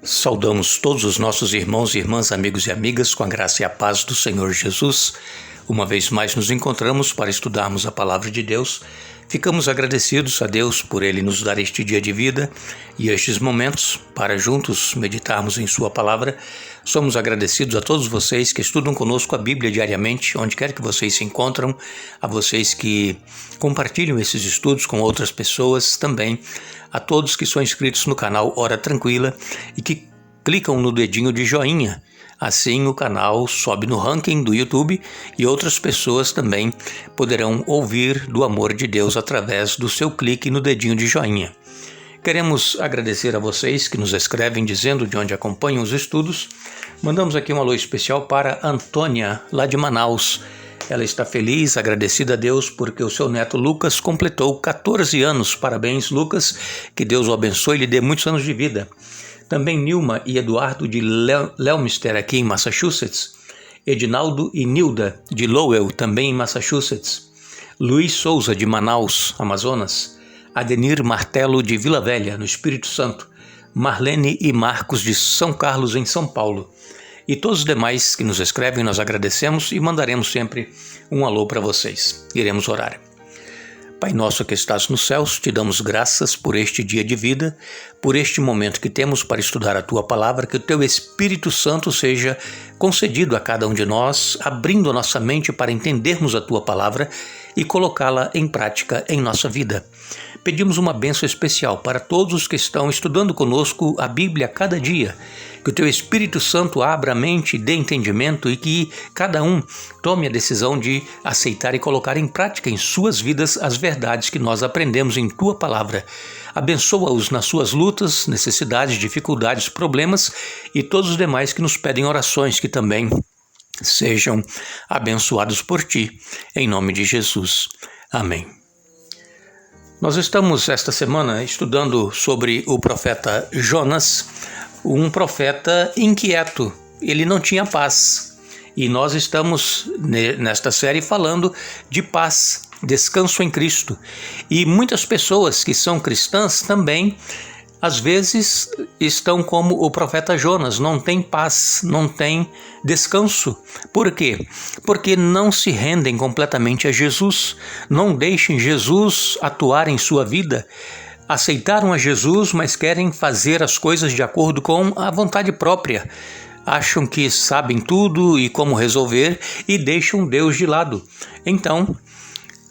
Saudamos todos os nossos irmãos e irmãs, amigos e amigas, com a graça e a paz do Senhor Jesus. Uma vez mais nos encontramos para estudarmos a Palavra de Deus. Ficamos agradecidos a Deus por Ele nos dar este dia de vida e estes momentos para juntos meditarmos em Sua Palavra. Somos agradecidos a todos vocês que estudam conosco a Bíblia diariamente, onde quer que vocês se encontram, a vocês que compartilham esses estudos com outras pessoas também, a todos que são inscritos no canal Hora Tranquila e que clicam no dedinho de joinha. Assim o canal sobe no ranking do YouTube e outras pessoas também poderão ouvir do amor de Deus através do seu clique no dedinho de joinha. Queremos agradecer a vocês que nos escrevem dizendo de onde acompanham os estudos. Mandamos aqui um alô especial para Antônia, lá de Manaus. Ela está feliz, agradecida a Deus porque o seu neto Lucas completou 14 anos. Parabéns, Lucas, que Deus o abençoe e lhe dê muitos anos de vida. Também Nilma e Eduardo de Leominster, aqui em Massachusetts. Edinaldo e Nilda de Lowell, também em Massachusetts. Luiz Souza, de Manaus, Amazonas. Adenir Martelo, de Vila Velha, no Espírito Santo. Marlene e Marcos, de São Carlos, em São Paulo. E todos os demais que nos escrevem, nós agradecemos e mandaremos sempre um alô para vocês. Iremos orar. Pai nosso que estás nos céus, te damos graças por este dia de vida, por este momento que temos para estudar a Tua Palavra, que o Teu Espírito Santo seja concedido a cada um de nós, abrindo a nossa mente para entendermos a Tua Palavra e colocá-la em prática em nossa vida. Pedimos uma bênção especial para todos os que estão estudando conosco a Bíblia a cada dia, que o Teu Espírito Santo abra a mente, dê entendimento e que cada um tome a decisão de aceitar e colocar em prática em suas vidas as verdades que nós aprendemos em Tua Palavra. Abençoa-os nas suas lutas, necessidades, dificuldades, problemas e todos os demais que nos pedem orações que também sejam abençoados por Ti. Em nome de Jesus. Amém. Nós estamos esta semana estudando sobre o profeta Jonas, um profeta inquieto, ele não tinha paz. E nós estamos nesta série falando de paz, descanso em Cristo. E muitas pessoas que são cristãs também, às vezes, estão como o profeta Jonas, não tem paz, não tem descanso. Por quê? Porque não se rendem completamente a Jesus, não deixem Jesus atuar em sua vida. Aceitaram a Jesus, mas querem fazer as coisas de acordo com a vontade própria. Acham que sabem tudo e como resolver e deixam Deus de lado. Então,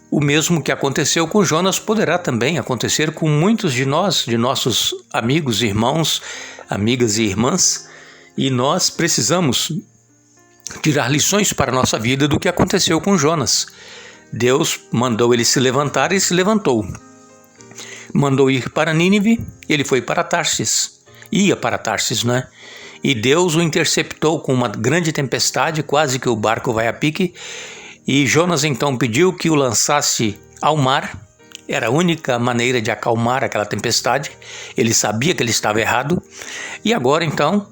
o mesmo que aconteceu com Jonas poderá também acontecer com muitos de nós, de nossos amigos, irmãos, amigas e irmãs, e nós precisamos tirar lições para a nossa vida do que aconteceu com Jonas. Deus mandou ele se levantar e se levantou. Mandou ir para Nínive, ele foi para Tarsis, ia para Tarsis, né? E Deus o interceptou com uma grande tempestade, quase que o barco vai a pique, e Jonas então pediu que o lançasse ao mar. Era a única maneira de acalmar aquela tempestade. Ele sabia que ele estava errado. E agora então,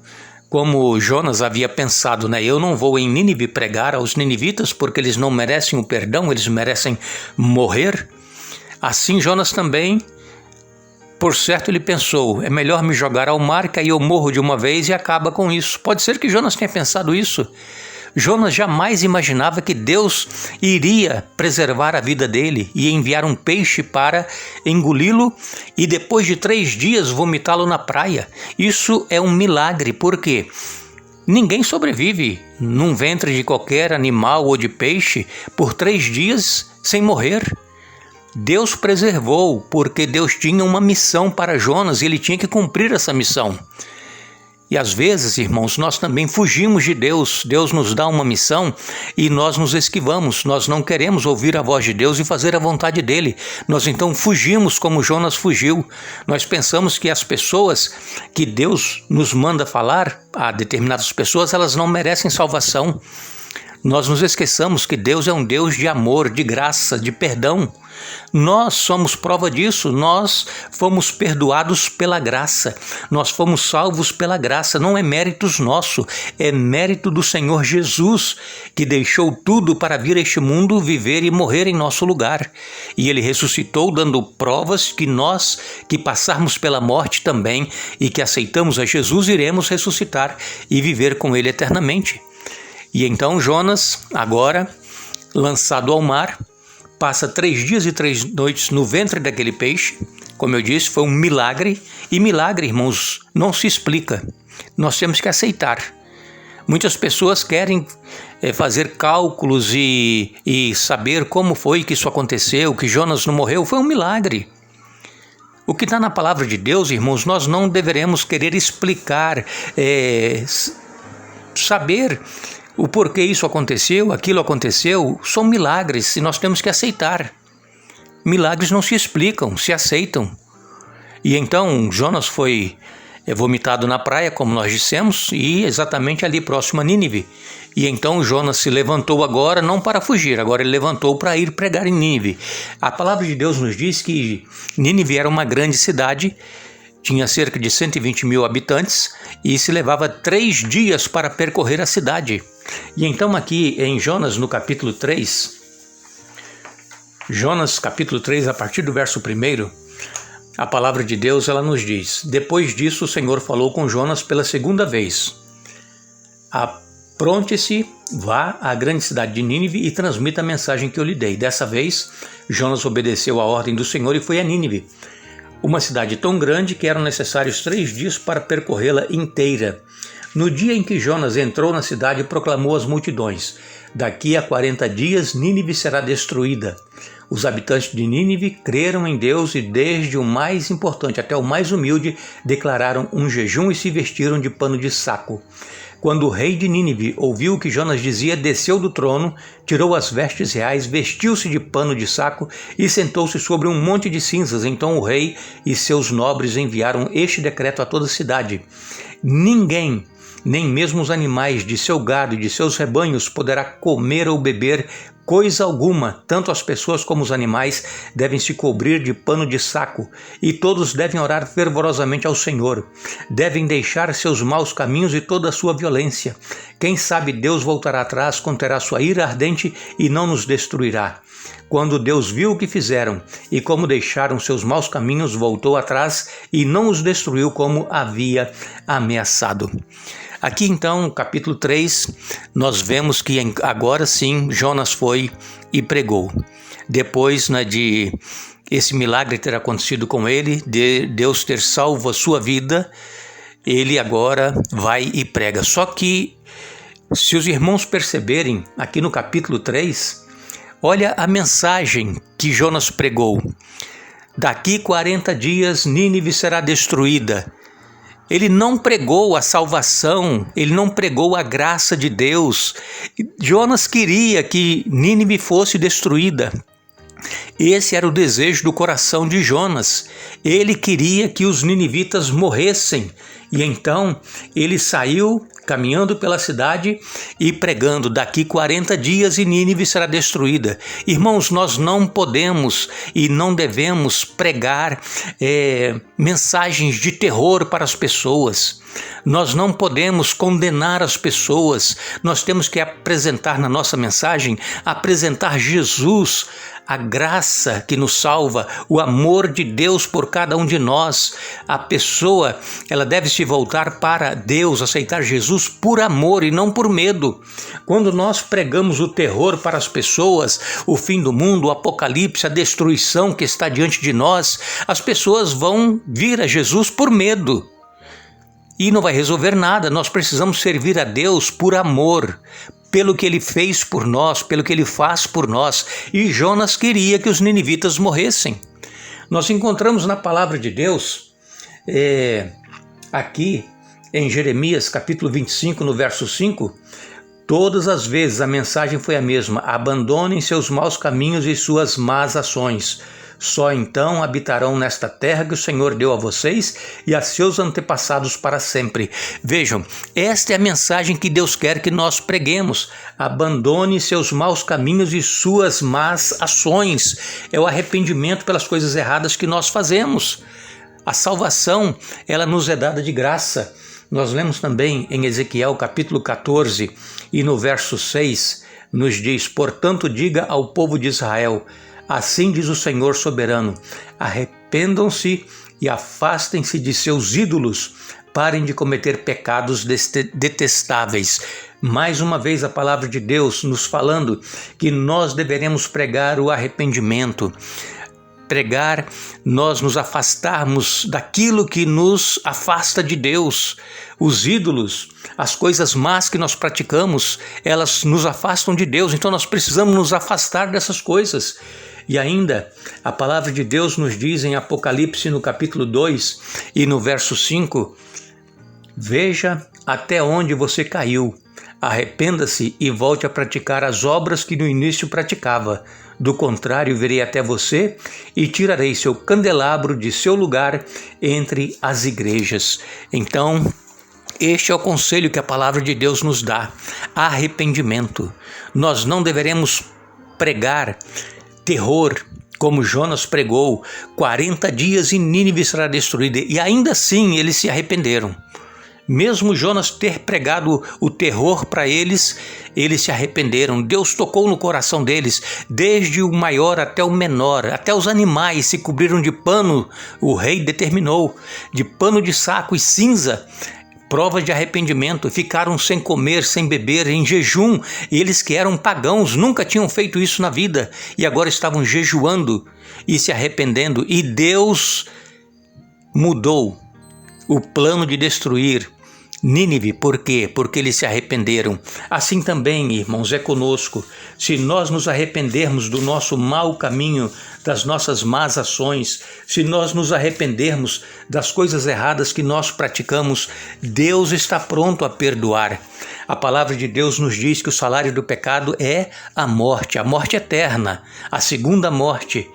como Jonas havia pensado, eu não vou em Nínive pregar aos ninivitas porque eles não merecem o perdão, eles merecem morrer. Assim Jonas também, por certo, ele pensou, é melhor me jogar ao mar que aí eu morro de uma vez e acaba com isso. Pode ser que Jonas tenha pensado isso. Jonas jamais imaginava que Deus iria preservar a vida dele e enviar um peixe para engoli-lo e depois de 3 dias vomitá-lo na praia. Isso é um milagre, porque ninguém sobrevive num ventre de qualquer animal ou de peixe por 3 dias sem morrer. Deus preservou, porque Deus tinha uma missão para Jonas e ele tinha que cumprir essa missão. E às vezes, irmãos, nós também fugimos de Deus. Deus nos dá uma missão e nós nos esquivamos. Nós não queremos ouvir a voz de Deus e fazer a vontade dele. Nós então fugimos como Jonas fugiu. Nós pensamos que as pessoas que Deus nos manda falar a determinadas pessoas, elas não merecem salvação. Nós nos esqueçamos que Deus é um Deus de amor, de graça, de perdão. Nós somos prova disso, nós fomos perdoados pela graça, nós fomos salvos pela graça, não é méritos nosso, é mérito do Senhor Jesus, que deixou tudo para vir a este mundo viver e morrer em nosso lugar. E Ele ressuscitou dando provas que nós, que passarmos pela morte também e que aceitamos a Jesus, iremos ressuscitar e viver com Ele eternamente. E então Jonas, agora lançado ao mar, passa 3 dias e 3 noites no ventre daquele peixe. Como eu disse, foi um milagre. E milagre, irmãos, não se explica. Nós temos que aceitar. Muitas pessoas querem fazer cálculos e saber como foi que isso aconteceu, que Jonas não morreu. Foi um milagre. O que está na palavra de Deus, irmãos, nós não deveremos querer explicar, saber o porquê isso aconteceu, aquilo aconteceu. São milagres e nós temos que aceitar. Milagres não se explicam, se aceitam. E então Jonas foi vomitado na praia, como nós dissemos, e exatamente ali próximo a Nínive. E então Jonas se levantou agora, não para fugir, agora ele levantou para ir pregar em Nínive. A palavra de Deus nos diz que Nínive era uma grande cidade, tinha cerca de 120 mil habitantes e se levava 3 dias para percorrer a cidade. E então aqui em Jonas, no capítulo 3, Jonas capítulo 3, a partir do verso 1, a palavra de Deus ela nos diz: depois disso o Senhor falou com Jonas pela segunda vez. Apronte-se, vá à grande cidade de Nínive e transmita a mensagem que eu lhe dei. Dessa vez, Jonas obedeceu à ordem do Senhor e foi a Nínive, uma cidade tão grande que eram necessários 3 dias para percorrê-la inteira. No dia em que Jonas entrou na cidade, proclamou às multidões: daqui a 40 dias Nínive será destruída. Os habitantes de Nínive creram em Deus e desde o mais importante até o mais humilde declararam um jejum e se vestiram de pano de saco. Quando o rei de Nínive ouviu o que Jonas dizia, desceu do trono, tirou as vestes reais, vestiu-se de pano de saco e sentou-se sobre um monte de cinzas. Então o rei e seus nobres enviaram este decreto a toda a cidade: ninguém, nem mesmo os animais de seu gado e de seus rebanhos, poderá comer ou beber coisa alguma. Tanto as pessoas como os animais devem se cobrir de pano de saco, e todos devem orar fervorosamente ao Senhor. Devem deixar seus maus caminhos e toda a sua violência. Quem sabe Deus voltará atrás, conterá sua ira ardente e não nos destruirá. Quando Deus viu o que fizeram e como deixaram seus maus caminhos, voltou atrás e não os destruiu como havia ameaçado. Aqui então, no capítulo 3, nós vemos que agora sim Jonas foi e pregou. Depois de esse milagre ter acontecido com ele, de Deus ter salvo a sua vida, ele agora vai e prega. Só que, se os irmãos perceberem, aqui no capítulo 3, olha a mensagem que Jonas pregou: daqui 40 dias Nínive será destruída. Ele não pregou a salvação, ele não pregou a graça de Deus. Jonas queria que Nínive fosse destruída. Esse era o desejo do coração de Jonas. Ele queria que os ninivitas morressem. E então ele saiu caminhando pela cidade e pregando: daqui 40 dias e Nínive será destruída. Irmãos, nós não podemos e não devemos pregar mensagens de terror para as pessoas. Nós não podemos condenar as pessoas. Nós temos que apresentar na nossa mensagem, apresentar Jesus, a graça que nos salva, o amor de Deus por cada um de nós. A pessoa, ela deve se voltar para Deus, aceitar Jesus por amor e não por medo. Quando nós pregamos o terror para as pessoas, o fim do mundo, o apocalipse, a destruição que está diante de nós, as pessoas vão vir a Jesus por medo. E não vai resolver nada. Nós precisamos servir a Deus por amor, pelo que Ele fez por nós, pelo que Ele faz por nós. E Jonas queria que os ninivitas morressem. Nós encontramos na palavra de Deus, aqui em Jeremias capítulo 25, no verso 5, todas as vezes a mensagem foi a mesma: abandonem seus maus caminhos e suas más ações. Só então habitarão nesta terra que o Senhor deu a vocês e a seus antepassados para sempre. Vejam, esta é a mensagem que Deus quer que nós preguemos. Abandone seus maus caminhos e suas más ações. É o arrependimento pelas coisas erradas que nós fazemos. A salvação, ela nos é dada de graça. Nós lemos também em Ezequiel capítulo 14 e no verso 6, nos diz: portanto diga ao povo de Israel, assim diz o Senhor soberano, arrependam-se e afastem-se de seus ídolos, parem de cometer pecados detestáveis. Mais uma vez a palavra de Deus nos falando que nós deveremos pregar o arrependimento. Pregar, nós nos afastarmos daquilo que nos afasta de Deus. Os ídolos, as coisas más que nós praticamos, elas nos afastam de Deus, então nós precisamos nos afastar dessas coisas. E ainda, a palavra de Deus nos diz em Apocalipse no capítulo 2 e no verso 5, veja até onde você caiu, arrependa-se e volte a praticar as obras que no início praticava. Do contrário, virei até você e tirarei seu candelabro de seu lugar entre as igrejas. Então, este é o conselho que a palavra de Deus nos dá: arrependimento. Nós não deveremos pregar terror, como Jonas pregou, 40 dias e Nínive será destruída, e ainda assim eles se arrependeram. Mesmo Jonas ter pregado o terror para eles, eles se arrependeram. Deus tocou no coração deles, desde o maior até o menor, até os animais se cobriram de pano, o rei determinou, de pano de saco e cinza, provas de arrependimento, ficaram sem comer, sem beber, em jejum. Eles que eram pagãos, nunca tinham feito isso na vida, e agora estavam jejuando e se arrependendo, e Deus mudou o plano de destruir Nínive. Por quê? Porque eles se arrependeram. Assim também, irmãos, é conosco. Se nós nos arrependermos do nosso mau caminho, das nossas más ações, se nós nos arrependermos das coisas erradas que nós praticamos, Deus está pronto a perdoar. A palavra de Deus nos diz que o salário do pecado é a morte eterna, a segunda morte.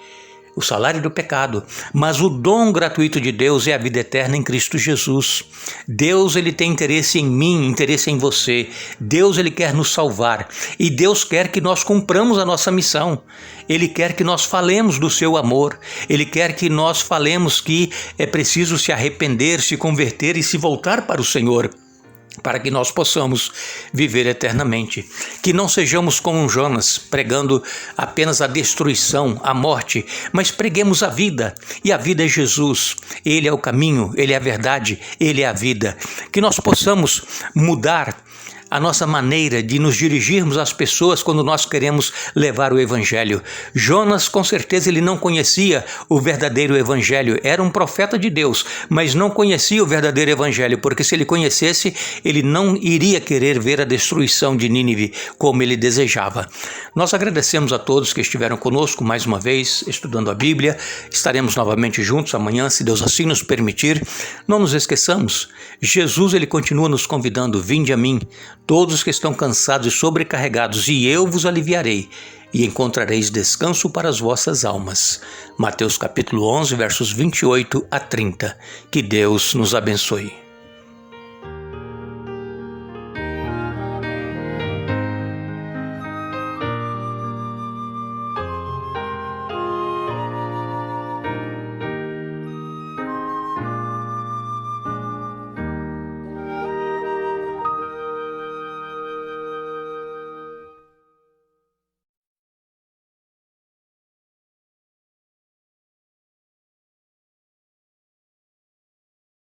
O salário do pecado, mas o dom gratuito de Deus é a vida eterna em Cristo Jesus. Deus, ele tem interesse em mim, interesse em você. Deus, ele quer nos salvar, e Deus quer que nós cumpramos a nossa missão. Ele quer que nós falemos do seu amor. Ele quer que nós falemos que é preciso se arrepender, se converter e se voltar para o Senhor, para que nós possamos viver eternamente. Que não sejamos como Jonas, pregando apenas a destruição, a morte, mas preguemos a vida, e a vida é Jesus. Ele é o caminho, Ele é a verdade, Ele é a vida. Que nós possamos mudar a nossa maneira de nos dirigirmos às pessoas quando nós queremos levar o Evangelho. Jonas, com certeza, ele não conhecia o verdadeiro Evangelho. Era um profeta de Deus, mas não conhecia o verdadeiro Evangelho, porque se ele conhecesse, ele não iria querer ver a destruição de Nínive como ele desejava. Nós agradecemos a todos que estiveram conosco mais uma vez, estudando a Bíblia. Estaremos novamente juntos amanhã, se Deus assim nos permitir. Não nos esqueçamos, Jesus, ele continua nos convidando: vinde a mim, todos que estão cansados e sobrecarregados, e eu vos aliviarei, e encontrareis descanso para as vossas almas. Mateus capítulo 11, versos 28 a 30. Que Deus nos abençoe.